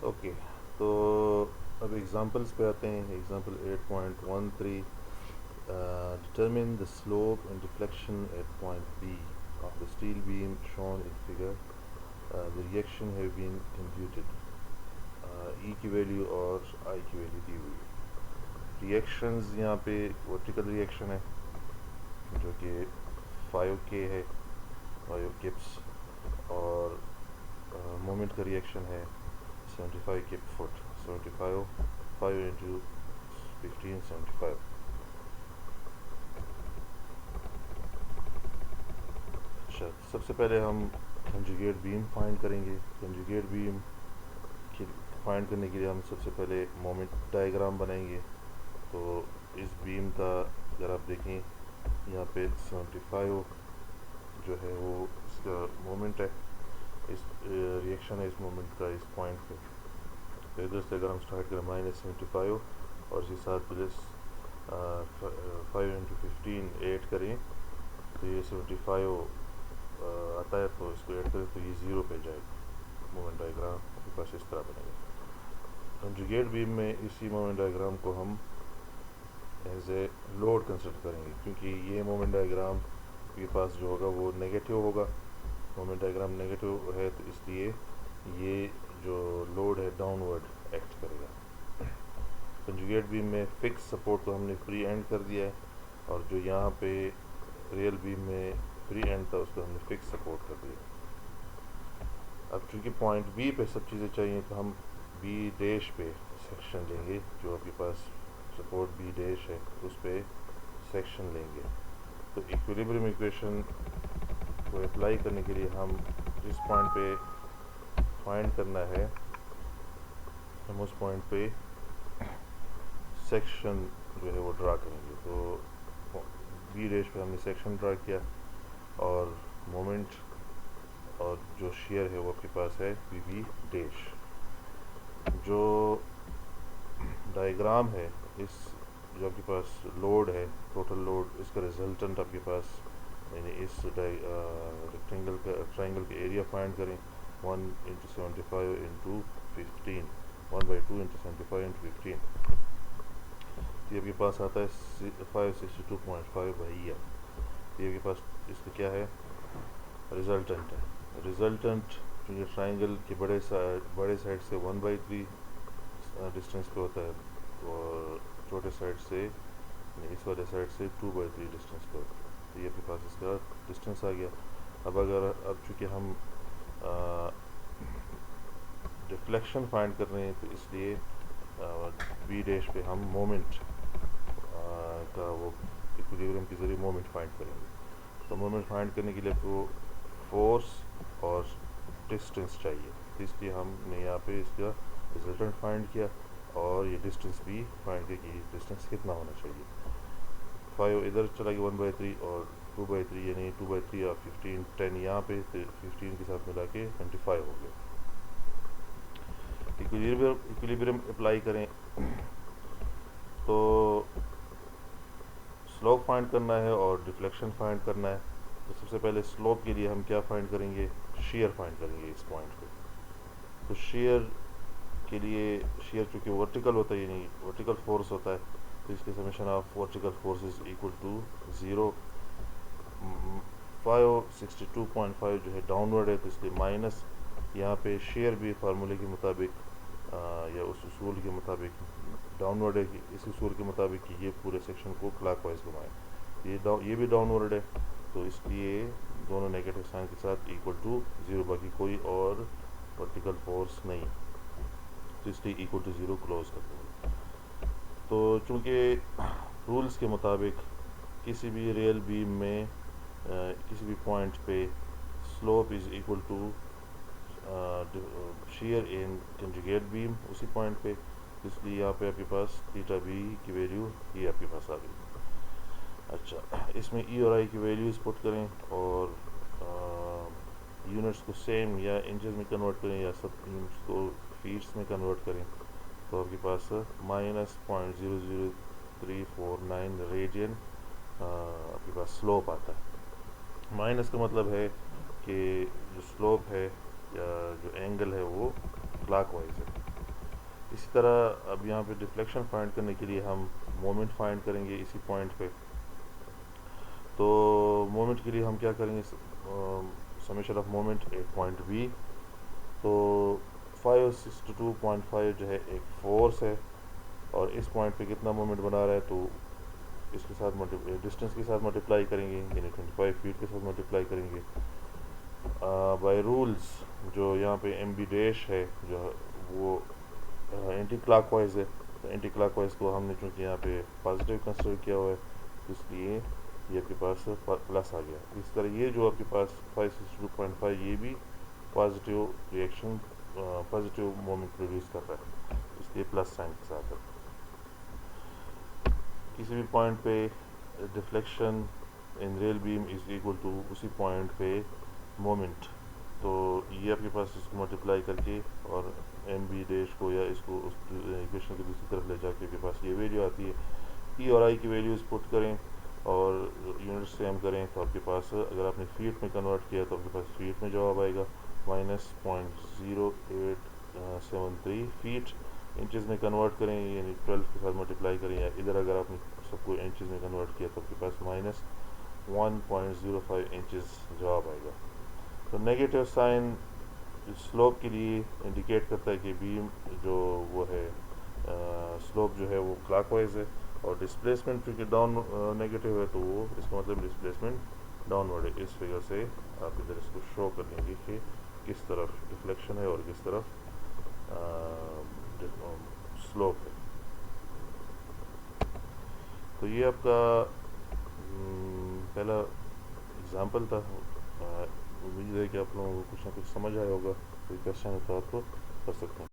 Okay, तो अब examples पे आते हैं। Example 8.13, determine the slope and deflection at point B of the steel beam shown in figure. The reaction have been computed. E की value और I की value दी हुई है। रिएक्शंस यहाँ पे वर्टिकल रिएक्शन है जो कि 5K है, 5 किप्स, और मोमेंट का रिएक्शन है 75 किप फुट, 75 5 इंटू 15 75। अच्छा, सबसे पहले हम कंजुगेट बीम फाइंड करेंगे। कंजुगेट बीम फाइंड करने के लिए हम सबसे पहले मोमेंट डायग्राम बनाएंगे। तो इस बीम का अगर आप देखें यहाँ पे 75 जो है वो इसका मोमेंट है, इस रिएक्शन है इस मोमेंट का इस पॉइंट पे। तो इधर से अगर हम स्टार्ट करें -75 और इसके साथ प्लस 5 इंटू 15 8 करें तो ये 75 आता है, तो इसको ऐड करें तो ये 0 पे जाएगा। मोमेंट डायग्राम आपके पास इस तरह बनेगा। कंजुगेट बीम में इसी मोमेंट डायग्राम को हम एज ए लोड कंसिडर करेंगे, क्योंकि ये मोमेंट डायग्राम के पास जो होगा वो नेगेटिव होगा। मोमेंट डायग्राम नेगेटिव है तो इसलिए ये जो लोड है डाउनवर्ड एक्ट करेगा। कंजुगेट बीम में फिक्स सपोर्ट को हमने फ्री एंड कर दिया है, और जो यहाँ पे रियल बीम में फ्री एंड था उसको हमने फिक्स सपोर्ट कर दिया। अब चूँकि पॉइंट बी पे सब चीज़ें चाहिए तो हम बी डैश पे सेक्शन लेंगे। जो आपके पास सपोर्ट बी डैश है उस पे सेक्शन लेंगे। तो इक्विलिब्रियम इक्वेशन को अप्लाई करने के लिए हम जिस पॉइंट पे फाइंड करना है हम उस पॉइंट पे सेक्शन जो है वो ड्रा करेंगे। तो बी डैश पे हमने सेक्शन ड्रा किया, और मोमेंट और जो शेयर है वो आपके पास है बी बी डैश। जो डायग्राम है इस जो आपके पास लोड है, टोटल लोड, इसका रिजल्टेंट आपके पास, यानी इस रेक्टेंगल का ट्राइंगल का एरिया फाइंड करें 1 इंटू 75 इंटू 15, 1/2 इंटू 75 इंटू 15। ये आपके पास आता है 562.5 बाई ईयर। ये आपके पास इसका क्या है, रिजल्टेंट है। रिजल्टेंट जो ट्राइंगल के बड़े साइड से 1/3 डिस्टेंस पे होता है, और छोटे साइड से इस वाले साइड से 2/3 डिस्टेंस पे होता है। तो ये आपके पास इसका डिस्टेंस आ गया। अब चूँकि हम डिफ्लेक्शन फाइंड कर रहे हैं तो इसलिए बी डैश पे हम मोमेंट का वो इक्विलिब्रियम के ज़रिए मोमेंट फाइंड करेंगे। तो मोमेंट फाइंड करने के लिए आपको फोर्स और डिस्टेंस चाहिए, तो इसलिए हमने यहाँ पे इसका रिजल्टेंट फाइंड किया और ये डिस्टेंस भी फाइंड किया कि डिस्टेंस कितना होना चाहिए। 5 इधर चला गया 1/3 और 2/3 यानी 2/3 और 15 10 यहाँ पे, तो 15 के साथ मिला के 25 हो गया। इक्विलिब्रियम अप्लाई करें तो स्लोप फाइंड करना है और डिफ्लेक्शन फाइंड करना है। तो सबसे पहले स्लोप के लिए हम क्या फाइंड करेंगे, शेयर फाइंड करेंगे इस पॉइंट पे। तो शेयर के लिए, शेयर चूँकि वर्टिकल होता है यानी वर्टिकल फोर्स होता है, तो इसके summation of vertical force is equal to 0। 562.5 जो है डाउनवर्ड है, तो इसलिए माइनस यहाँ पे शेयर भी फार्मूले के मुताबिक या उस उसूल के मुताबिक डाउनवर्ड है कि इस उसूल के मुताबिक कि ये पूरे सेक्शन को क्लॉकवाइज घुमाए। ये भी डाउनवर्ड है, तो इसलिए दोनों नेगेटिव साइन के साथ इक्वल टू 0, बाकी कोई और वर्टिकल फोर्स नहीं, तो इसलिए इक्वल टू 0 क्लोज कर देंगे। तो चूँकि रूल्स के मुताबिक किसी भी रियल बीम में किसी भी पॉइंट पे slope is equal to shear in conjugate beam उसी पॉइंट पे, इसलिए यहाँ पे आपके पास थीटा बी की वैल्यू ये आपके पास आ गई। अच्छा, इसमें ई और आई की वैल्यूज़ पुट करें और यूनिट्स को सेम या इंचेस में कन्वर्ट करें या सब यूनिट्स को फीट्स में कन्वर्ट करें, तो आपके पास -0.00349 रेडियन आपके पास स्लोप आता है। माइनस का मतलब है कि जो स्लोप है या जो एंगल है वो क्लॉकवाइज है। इसी तरह अब यहाँ पे डिफ्लेक्शन फाइंड करने के लिए हम मोमेंट फाइंड करेंगे इसी पॉइंट पे। तो मोमेंट के लिए हम क्या करेंगे, समेशन ऑफ मोमेंट एक पॉइंट बी। तो 562.5 जो है एक फोर्स है, और इस पॉइंट पे कितना मोमेंट बना रहा है, तो इसके साथ डिस्टेंस के साथ मल्टीप्लाई करेंगे, यानी 25 फीट के साथ मल्टीप्लाई करेंगे बाय रूल्स। जो यहाँ पे एम बी डैश है जो वो एंटी क्लॉकवाइज है, तो एंटी क्लॉकवाइज को हमने चूँकि यहाँ पे पॉजिटिव कंसिडर किया हुआ है, इसलिए ये आपके पास प्लस आ गया। इस तरह ये जो आपके पास 562.5 ये भी positive reaction, positive moment produce कर रहा है, इसलिए प्लस साइन के साथ है। किसी भी पॉइंट पे deflection in real beam is equal to उसी पॉइंट पे मोमेंट। तो ये आपके पास इसको मल्टीप्लाई करके और एम बी डैश को या इसको उस इक्वेशन की दूसरी तरफ ले जाके आपके पास ये वैल्यू आती है। ई और आई की वैल्यूज़ पुट करें और यूनिट से हम करें, तो आपके पास अगर आपने फीट में कन्वर्ट किया तो आपके पास फीट में जवाब आएगा -0.0873 फीट। इंचज़ में कन्वर्ट करें यानी 12 के साथ मल्टीप्लाई करें, या इधर अगर आपने सबको इंचज़ में कन्वर्ट किया तो आपके पास -1.05 इंचज़ जवाब आएगा। तो नेगेटिव साइन स्लोप के लिए इंडिकेट करता है कि बीम जो वो है स्लोप जो है वो क्लॉकवाइज है, और डिस्प्लेसमेंट क्योंकि डाउन नेगेटिव है तो वो इसका मतलब डिस्प्लेसमेंट डाउनवर्ड है। इस फिगर से आप इधर इसको शो कर लेंगे कि किस तरफ डिफ्लेक्शन है और किस तरफ स्लोप है। तो ये आपका पहला एग्जांपल था। उम्मीद है कि आप लोगों को कुछ ना कुछ समझ आया होगा। कोई क्वेश्चन है तो आप कर सकते हैं।